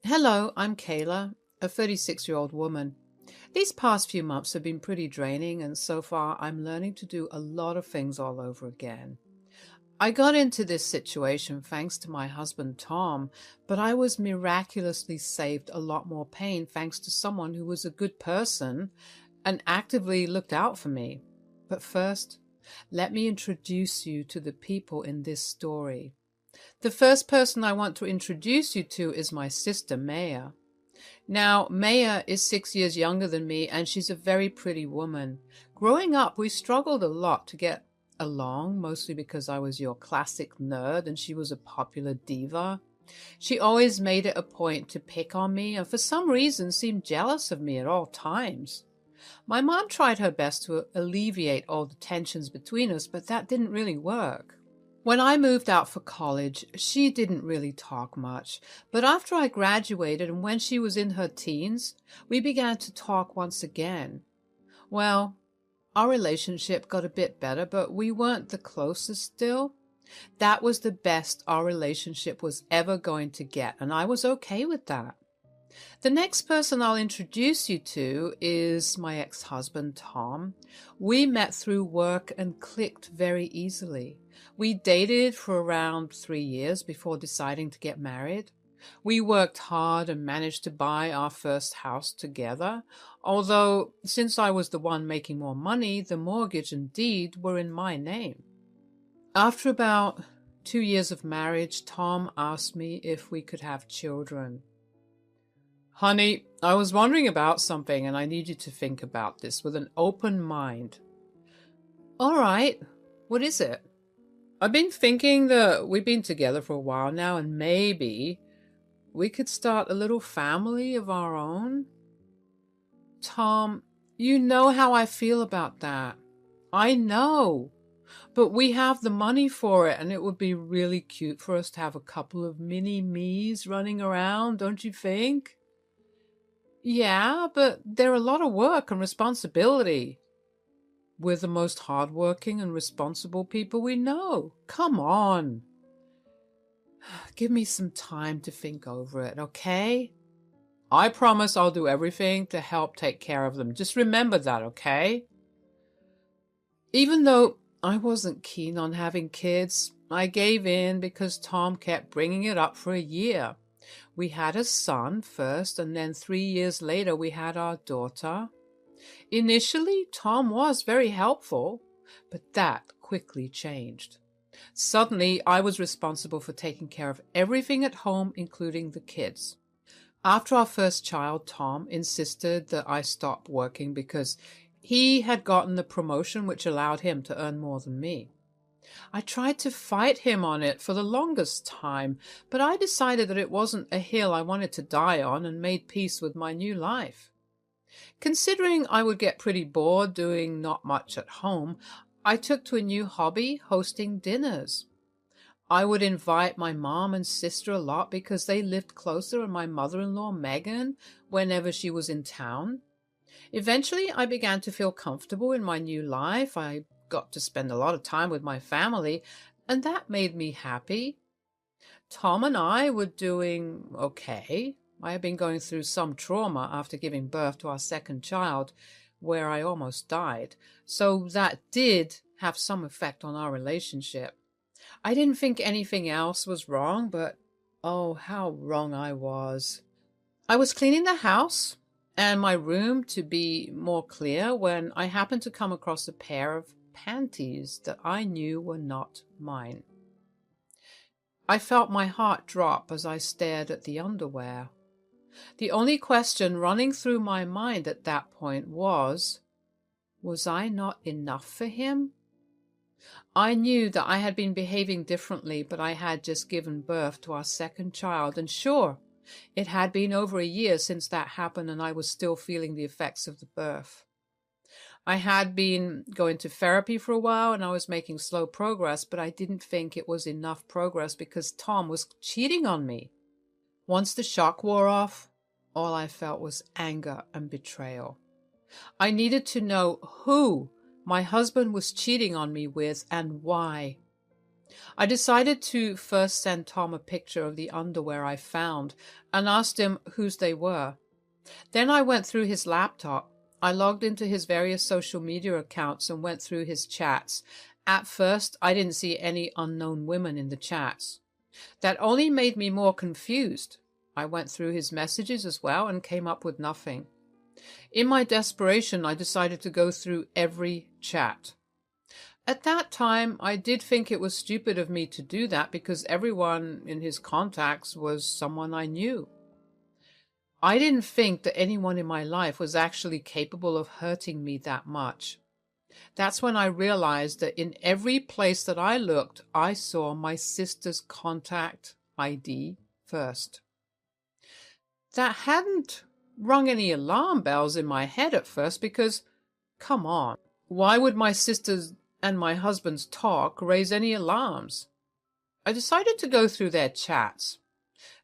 Hello, I'm Kayla, a 36-year-old woman. These past few months have been pretty draining, and so far I'm learning to do a lot of things all over again. I got into this situation thanks to my husband Tom, but I was miraculously saved a lot more pain thanks to someone who was a good person and actively looked out for me. But first, let me introduce you to the people in this story. The first person I want to introduce you to is my sister, Maya. Now, Maya is 6 years younger than me, and she's a very pretty woman. Growing up, we struggled a lot to get along, mostly because I was your classic nerd and she was a popular diva. She always made it a point to pick on me and for some reason seemed jealous of me at all times. My mom tried her best to alleviate all the tensions between us, but that didn't really work. When I moved out for college, she didn't really talk much, but after I graduated and when she was in her teens, we began to talk once again. Well, our relationship got a bit better, but we weren't the closest still. That was the best our relationship was ever going to get, and I was okay with that. The next person I'll introduce you to is my ex-husband, Tom. We met through work and clicked very easily. We dated for around 3 years before deciding to get married. We worked hard and managed to buy our first house together, although since I was the one making more money, the mortgage and deed were in my name. After about 2 years of marriage, Tom asked me if we could have children. Honey, I was wondering about something and I need you to think about this with an open mind. All right, what is it? I've been thinking that we've been together for a while now and maybe we could start a little family of our own. Tom, you know how I feel about that. I know. But we have the money for it and it would be really cute for us to have a couple of mini-me's running around, don't you think? Yeah, but they're a lot of work and responsibility. We're the most hardworking and responsible people we know. Come on. Give me some time to think over it, okay? I promise I'll do everything to help take care of them. Just remember that, okay? Even though I wasn't keen on having kids, I gave in because Tom kept bringing it up for a year. We had a son first, and then 3 years later we had our daughter. Initially, Tom was very helpful, but that quickly changed. Suddenly, I was responsible for taking care of everything at home, including the kids. After our first child, Tom insisted that I stop working because he had gotten the promotion which allowed him to earn more than me. I tried to fight him on it for the longest time, but I decided that it wasn't a hill I wanted to die on and made peace with my new life. Considering I would get pretty bored doing not much at home, I took to a new hobby, hosting dinners. I would invite my mom and sister a lot because they lived closer and my mother-in-law, Megan, whenever she was in town. Eventually, I began to feel comfortable in my new life. I got to spend a lot of time with my family, and that made me happy. Tom and I were doing okay. I had been going through some trauma after giving birth to our second child, where I almost died, so that did have some effect on our relationship. I didn't think anything else was wrong, but oh, how wrong I was. I was cleaning the house and my room to be more clear when I happened to come across a pair of panties that I knew were not mine. I felt my heart drop as I stared at the underwear. The only question running through my mind at that point was I not enough for him? I knew that I had been behaving differently, but I had just given birth to our second child, and sure, it had been over a year since that happened and I was still feeling the effects of the birth. I had been going to therapy for a while and I was making slow progress, but I didn't think it was enough progress because Tom was cheating on me. Once the shock wore off, all I felt was anger and betrayal. I needed to know who my husband was cheating on me with and why. I decided to first send Tom a picture of the underwear I found and asked him whose they were. Then I went through his laptop. I logged into his various social media accounts and went through his chats. At first, I didn't see any unknown women in the chats. That only made me more confused. I went through his messages as well and came up with nothing. In my desperation, I decided to go through every chat. At that time, I did think it was stupid of me to do that because everyone in his contacts was someone I knew. I didn't think that anyone in my life was actually capable of hurting me that much. That's when I realized that in every place that I looked, I saw my sister's contact ID first. That hadn't rung any alarm bells in my head at first because, come on, why would my sister's and my husband's talk raise any alarms? I decided to go through their chats.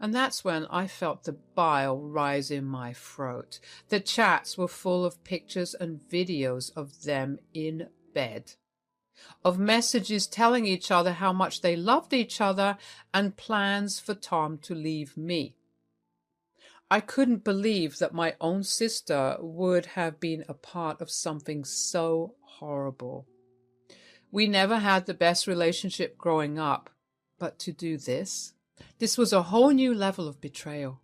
And that's when I felt the bile rise in my throat. The chats were full of pictures and videos of them in bed, of messages telling each other how much they loved each other and plans for Tom to leave me. I couldn't believe that my own sister would have been a part of something so horrible. We never had the best relationship growing up, but to do this was a whole new level of betrayal.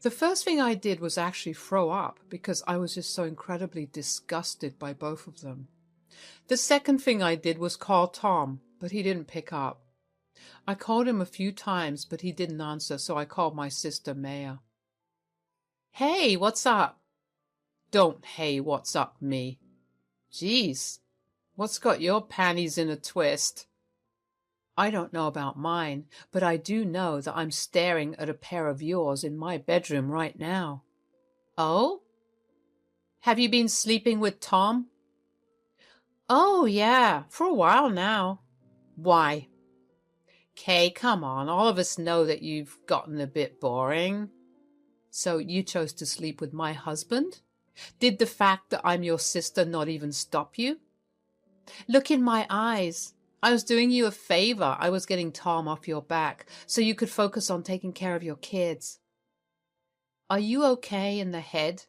The first thing I did was actually throw up because I was just so incredibly disgusted by both of them. The second thing I did was call Tom, but he didn't pick up. I called him a few times, but he didn't answer, so I called my sister Maya. Hey, what's up? Don't hey, what's up me. Geez, what's got your panties in a twist? I don't know about mine, but I do know that I'm staring at a pair of yours in my bedroom right now. Oh? Have you been sleeping with Tom? Oh, yeah, for a while now. Why? Kay, come on, all of us know that you've gotten a bit boring. So you chose to sleep with my husband? Did the fact that I'm your sister not even stop you? Look in my eyes. I was doing you a favor. I was getting Tom off your back so you could focus on taking care of your kids. Are you okay in the head?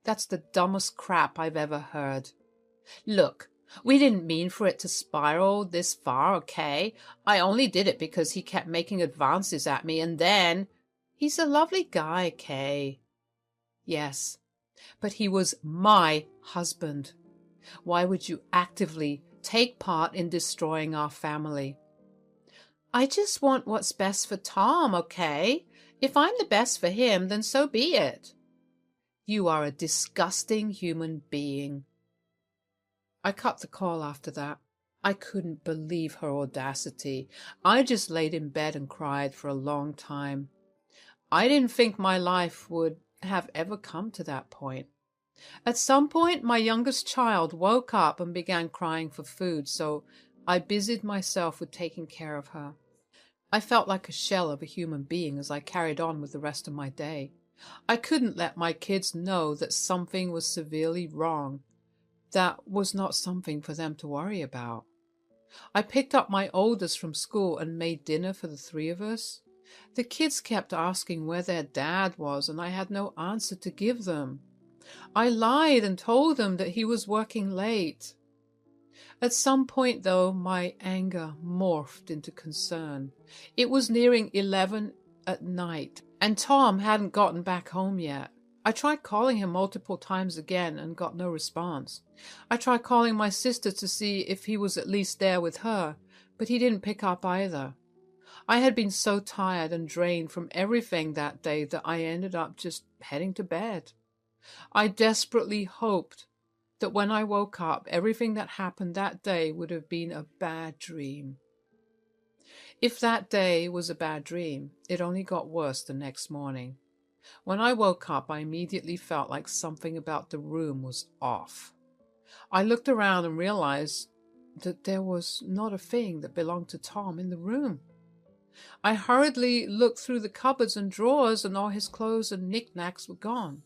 That's the dumbest crap I've ever heard. Look, we didn't mean for it to spiral this far, okay? I only did it because he kept making advances at me and then... He's a lovely guy, Kay. Yes, but he was my husband. Why would you actively take part in destroying our family? I just want what's best for Tom, okay? If I'm the best for him, then so be it. You are a disgusting human being. I cut the call after that. I couldn't believe her audacity. I just laid in bed and cried for a long time. I didn't think my life would have ever come to that point. At some point, my youngest child woke up and began crying for food, so I busied myself with taking care of her. I felt like a shell of a human being as I carried on with the rest of my day. I couldn't let my kids know that something was severely wrong. That was not something for them to worry about. I picked up my oldest from school and made dinner for the three of us. The kids kept asking where their dad was, and I had no answer to give them. I lied and told them that he was working late. At some point, though, my anger morphed into concern. It was nearing 11 at night, and Tom hadn't gotten back home yet. I tried calling him multiple times again and got no response. I tried calling my sister to see if he was at least there with her, but he didn't pick up either. I had been so tired and drained from everything that day that I ended up just heading to bed. I desperately hoped that when I woke up, everything that happened that day would have been a bad dream. If that day was a bad dream, it only got worse the next morning. When I woke up, I immediately felt like something about the room was off. I looked around and realized that there was not a thing that belonged to Tom in the room. I hurriedly looked through the cupboards and drawers, and all his clothes and knickknacks were gone.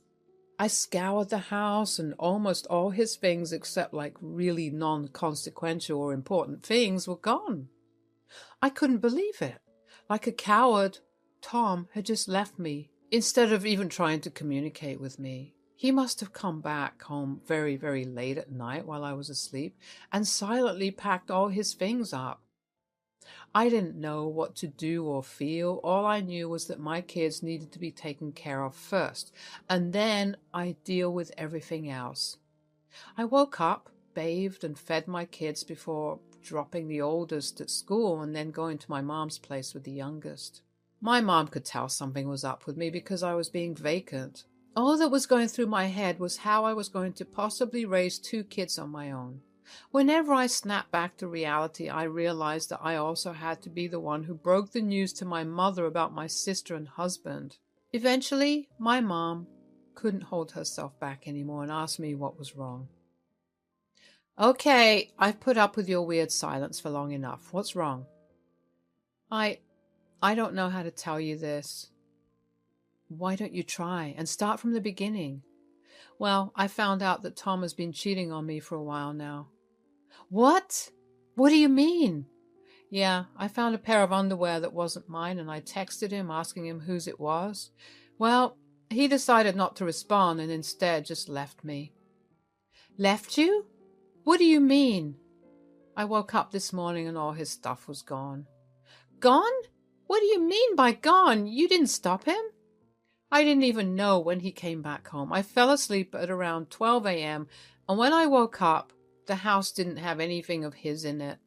I scoured the house, and almost all his things, except like really non-consequential or important things, were gone. I couldn't believe it. Like a coward, Tom had just left me, instead of even trying to communicate with me. He must have come back home very, very late at night while I was asleep and silently packed all his things up. I didn't know what to do or feel. All I knew was that my kids needed to be taken care of first, and then I'd deal with everything else. I woke up, bathed, and fed my kids before dropping the oldest at school and then going to my mom's place with the youngest. My mom could tell something was up with me because I was being vacant. All that was going through my head was how I was going to possibly raise 2 kids on my own. Whenever I snapped back to reality, I realized that I also had to be the one who broke the news to my mother about my sister and husband. Eventually, my mom couldn't hold herself back anymore and asked me what was wrong. Okay, I've put up with your weird silence for long enough. What's wrong? I don't know how to tell you this. Why don't you try and start from the beginning? Well, I found out that Tom has been cheating on me for a while now. What? What do you mean? Yeah, I found a pair of underwear that wasn't mine and I texted him asking him whose it was. Well, he decided not to respond and instead just left me. Left you? What do you mean? I woke up this morning and all his stuff was gone. Gone? What do you mean by gone? You didn't stop him? I didn't even know when he came back home. I fell asleep at around 12 a.m., and when I woke up, the house didn't have anything of his in it.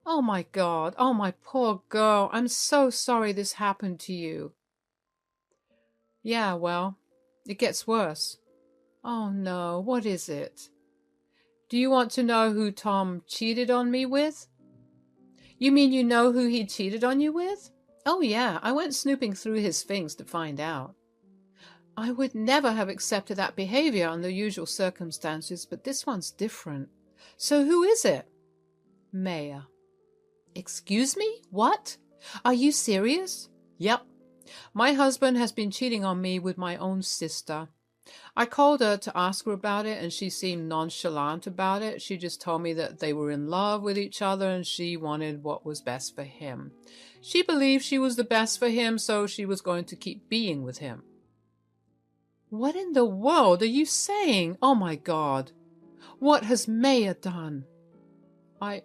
Oh my God, oh my poor girl, I'm so sorry this happened to you. Yeah, well, it gets worse. Oh no, what is it? Do you want to know who Tom cheated on me with? You mean you know who he cheated on you with? Oh yeah, I went snooping through his things to find out. I would never have accepted that behavior under usual circumstances, but this one's different. So who is it? Maya. Excuse me? What? Are you serious? Yep. My husband has been cheating on me with my own sister. I called her to ask her about it, and she seemed nonchalant about it. She just told me that they were in love with each other and she wanted what was best for him. She believed she was the best for him, so she was going to keep being with him. What in the world are you saying? Oh my God. What has Maya done? I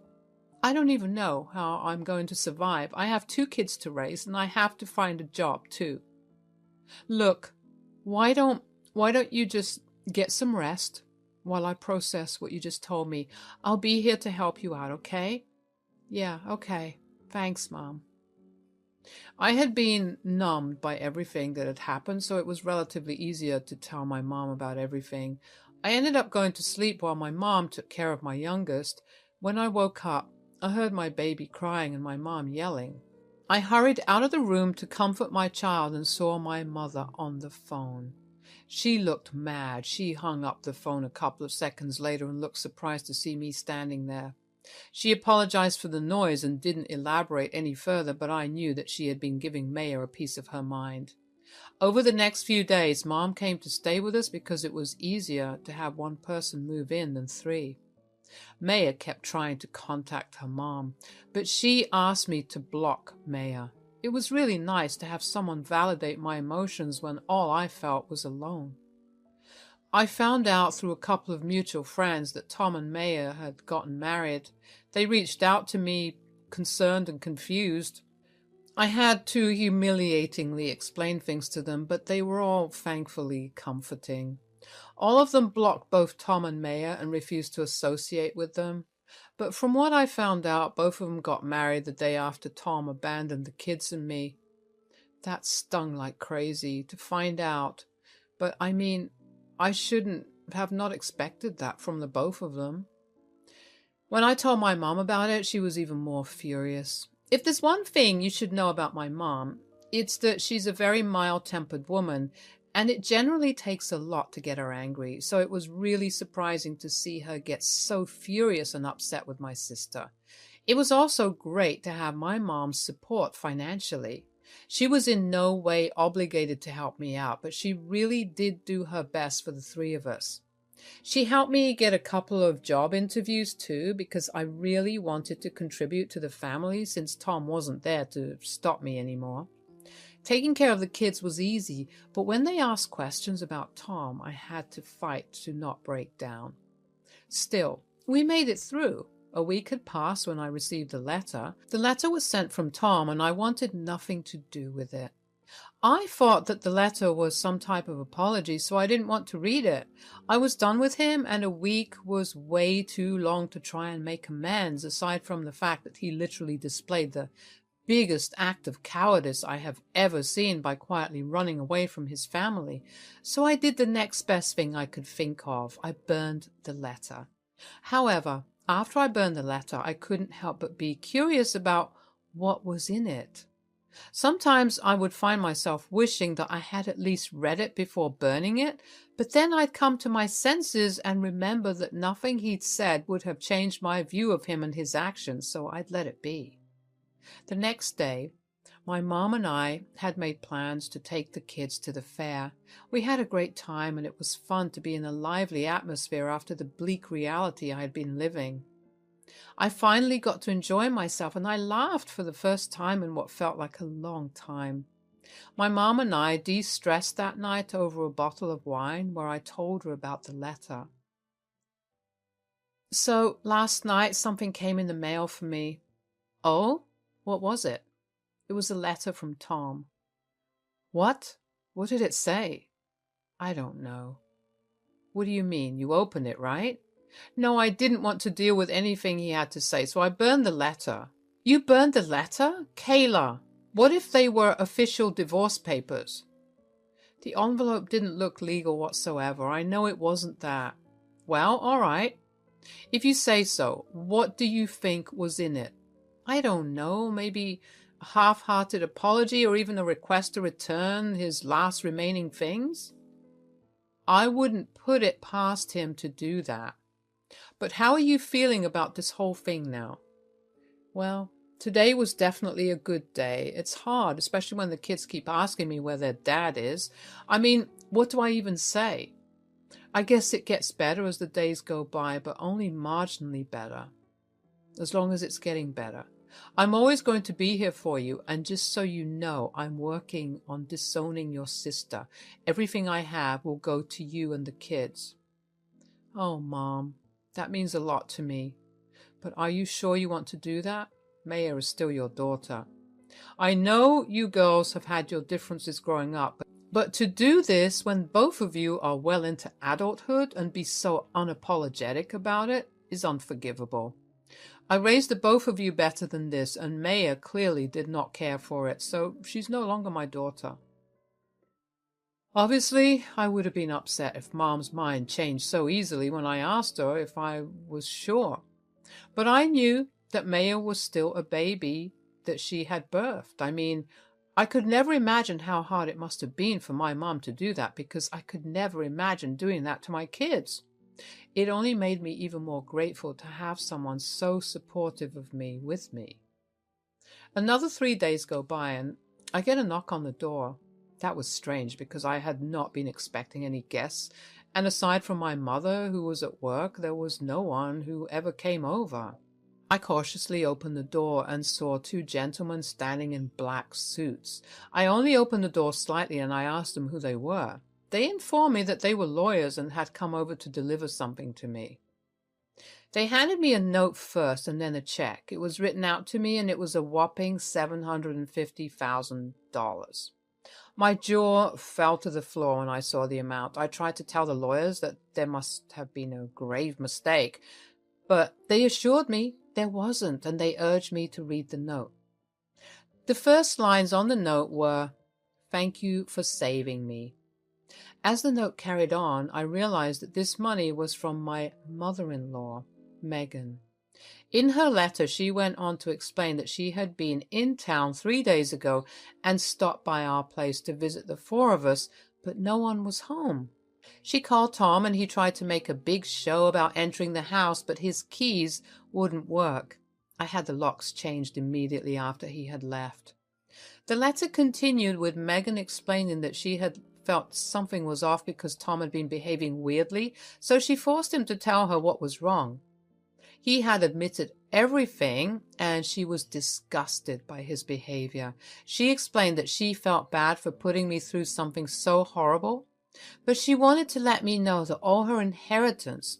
don't even know how I'm going to survive. I have 2 kids to raise and I have to find a job too. Look, why don't you just get some rest while I process what you just told me? I'll be here to help you out, okay? Yeah, okay. Thanks, Mom. I had been numbed by everything that had happened, so it was relatively easier to tell my mom about everything. I ended up going to sleep while my mom took care of my youngest. When I woke up, I heard my baby crying and my mom yelling. I hurried out of the room to comfort my child and saw my mother on the phone. She looked mad. She hung up the phone a couple of seconds later and looked surprised to see me standing there. She apologized for the noise and didn't elaborate any further, but I knew that she had been giving Maya a piece of her mind. Over the next few days, Mom came to stay with us because it was easier to have one person move in than 3. Maya kept trying to contact her mom, but she asked me to block Maya. It was really nice to have someone validate my emotions when all I felt was alone. I found out through a couple of mutual friends that Tom and Maya had gotten married. They reached out to me, concerned and confused. I had to humiliatingly explain things to them, but they were all thankfully comforting. All of them blocked both Tom and Maya and refused to associate with them. But from what I found out, both of them got married the day after Tom abandoned the kids and me. That stung like crazy to find out. But I mean, I shouldn't have not expected that from the both of them. When I told my mom about it, she was even more furious. If there's one thing you should know about my mom, it's that she's a very mild-tempered woman, and it generally takes a lot to get her angry, so it was really surprising to see her get so furious and upset with my sister. It was also great to have my mom's support financially. She was in no way obligated to help me out, but she really did do her best for the 3 of us. She helped me get a couple of job interviews too, because I really wanted to contribute to the family since Tom wasn't there to stop me anymore. Taking care of the kids was easy, but when they asked questions about Tom, I had to fight to not break down. Still, we made it through. A week had passed when I received the letter. The letter was sent from Tom, and I wanted nothing to do with it. I thought that the letter was some type of apology, so I didn't want to read it. I was done with him, and a week was way too long to try and make amends, aside from the fact that he literally displayed the biggest act of cowardice I have ever seen by quietly running away from his family. So I did the next best thing I could think of. I burned the letter. However, after I burned the letter, I couldn't help but be curious about what was in it. Sometimes I would find myself wishing that I had at least read it before burning it, but then I'd come to my senses and remember that nothing he'd said would have changed my view of him and his actions, so I'd let it be. The next day, my mom and I had made plans to take the kids to the fair. We had a great time, and it was fun to be in a lively atmosphere after the bleak reality I had been living. I finally got to enjoy myself, and I laughed for the first time in what felt like a long time. My mom and I de-stressed that night over a bottle of wine where I told her about the letter. So last night something came in the mail for me. Oh? What was it? It was a letter from Tom. What? What did it say? I don't know. What do you mean? You opened it, right? No, I didn't want to deal with anything he had to say, so I burned the letter. You burned the letter? Kayla, what if they were official divorce papers? The envelope didn't look legal whatsoever. I know it wasn't that. Well, all right. If you say so, what do you think was in it? I don't know, maybe a half-hearted apology or even a request to return his last remaining things? I wouldn't put it past him to do that. But how are you feeling about this whole thing now? Well, today was definitely a good day. It's hard, especially when the kids keep asking me where their dad is. I mean, what do I even say? I guess it gets better as the days go by, but only marginally better. As long as it's getting better. I'm always going to be here for you, and just so you know, I'm working on disowning your sister. Everything I have will go to you and the kids. Oh, Mom, that means a lot to me. But are you sure you want to do that? Maya is still your daughter. I know you girls have had your differences growing up, but to do this when both of you are well into adulthood and be so unapologetic about it is unforgivable. I raised the both of you better than this, and Maya clearly did not care for it, so she's no longer my daughter. Obviously, I would have been upset if Mom's mind changed so easily when I asked her if I was sure. But I knew that Maya was still a baby that she had birthed. I mean, I could never imagine how hard it must have been for my mom to do that, because I could never imagine doing that to my kids. It only made me even more grateful to have someone so supportive of me with me. Another 3 days go by, and I get a knock on the door. That was strange, because I had not been expecting any guests, and aside from my mother, who was at work, there was no one who ever came over. I cautiously opened the door and saw 2 gentlemen standing in black suits. I only opened the door slightly, and I asked them who they were. They informed me that they were lawyers and had come over to deliver something to me. They handed me a note first and then a check. It was written out to me, and it was a whopping $750,000. My jaw fell to the floor when I saw the amount. I tried to tell the lawyers that there must have been a grave mistake, but they assured me there wasn't, and they urged me to read the note. The first lines on the note were, "Thank you for saving me." As the note carried on, I realized that this money was from my mother-in-law, Megan. In her letter, she went on to explain that she had been in town 3 days ago and stopped by our place to visit the 4 of us, but no one was home. She called Tom, and he tried to make a big show about entering the house, but his keys wouldn't work. I had the locks changed immediately after he had left. The letter continued with Megan explaining that she had felt something was off because Tom had been behaving weirdly, so she forced him to tell her what was wrong. He had admitted everything, and she was disgusted by his behavior. She explained that she felt bad for putting me through something so horrible, but she wanted to let me know that all her inheritance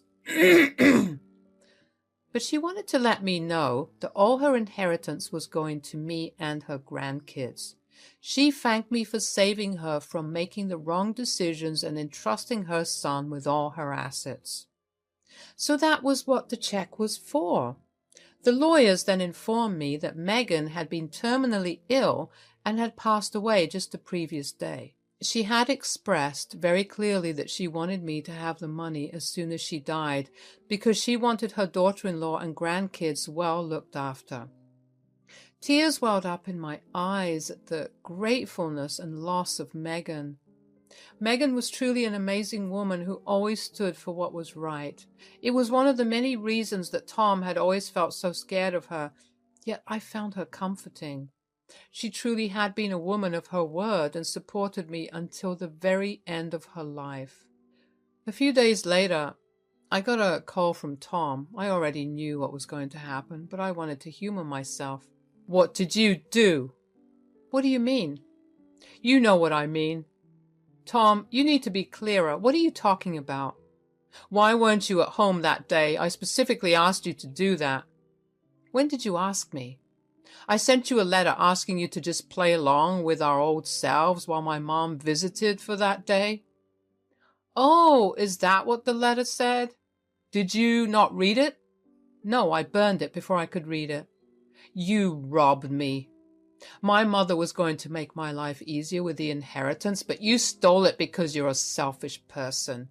was going to me and her grandkids. She thanked me for saving her from making the wrong decisions and entrusting her son with all her assets. So that was what the check was for. The lawyers then informed me that Megan had been terminally ill and had passed away just the previous day. She had expressed very clearly that she wanted me to have the money as soon as she died because she wanted her daughter-in-law and grandkids well looked after. Tears welled up in my eyes at the gratefulness and loss of Megan. Megan was truly an amazing woman who always stood for what was right. It was one of the many reasons that Tom had always felt so scared of her, yet I found her comforting. She truly had been a woman of her word and supported me until the very end of her life. A few days later, I got a call from Tom. I already knew what was going to happen, but I wanted to humor myself. "What did you do?" "What do you mean?" "You know what I mean. Tom, you need to be clearer. What are you talking about? Why weren't you at home that day? I specifically asked you to do that." "When did you ask me?" "I sent you a letter asking you to just play along with our old selves while my mom visited for that day." "Oh, is that what the letter said? Did you not read it?" "No, I burned it before I could read it." "You robbed me. My mother was going to make my life easier with the inheritance, but you stole it because you're a selfish person."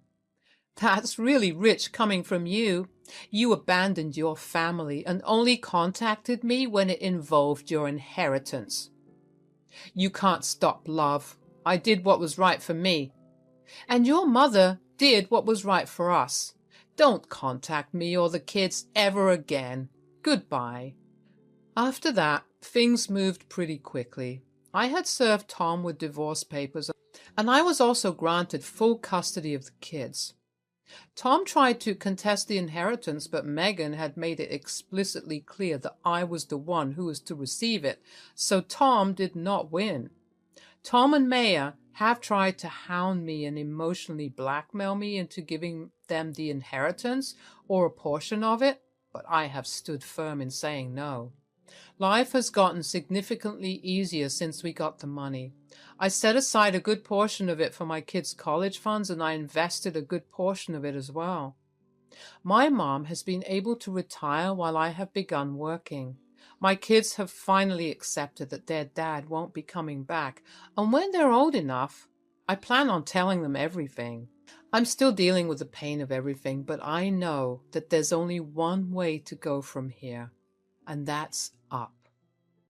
"That's really rich coming from you. You abandoned your family and only contacted me when it involved your inheritance." "You can't stop love. I did what was right for me." "And your mother did what was right for us. Don't contact me or the kids ever again. Goodbye." After that, things moved pretty quickly. I had served Tom with divorce papers, and I was also granted full custody of the kids. Tom tried to contest the inheritance, but Megan had made it explicitly clear that I was the one who was to receive it, so Tom did not win. Tom and Maya have tried to hound me and emotionally blackmail me into giving them the inheritance or a portion of it, but I have stood firm in saying no. Life has gotten significantly easier since we got the money. I set aside a good portion of it for my kids' college funds, and I invested a good portion of it as well. My mom has been able to retire while I have begun working. My kids have finally accepted that their dad won't be coming back, and when they're old enough, I plan on telling them everything. I'm still dealing with the pain of everything, but I know that there's only one way to go from here, and that's up.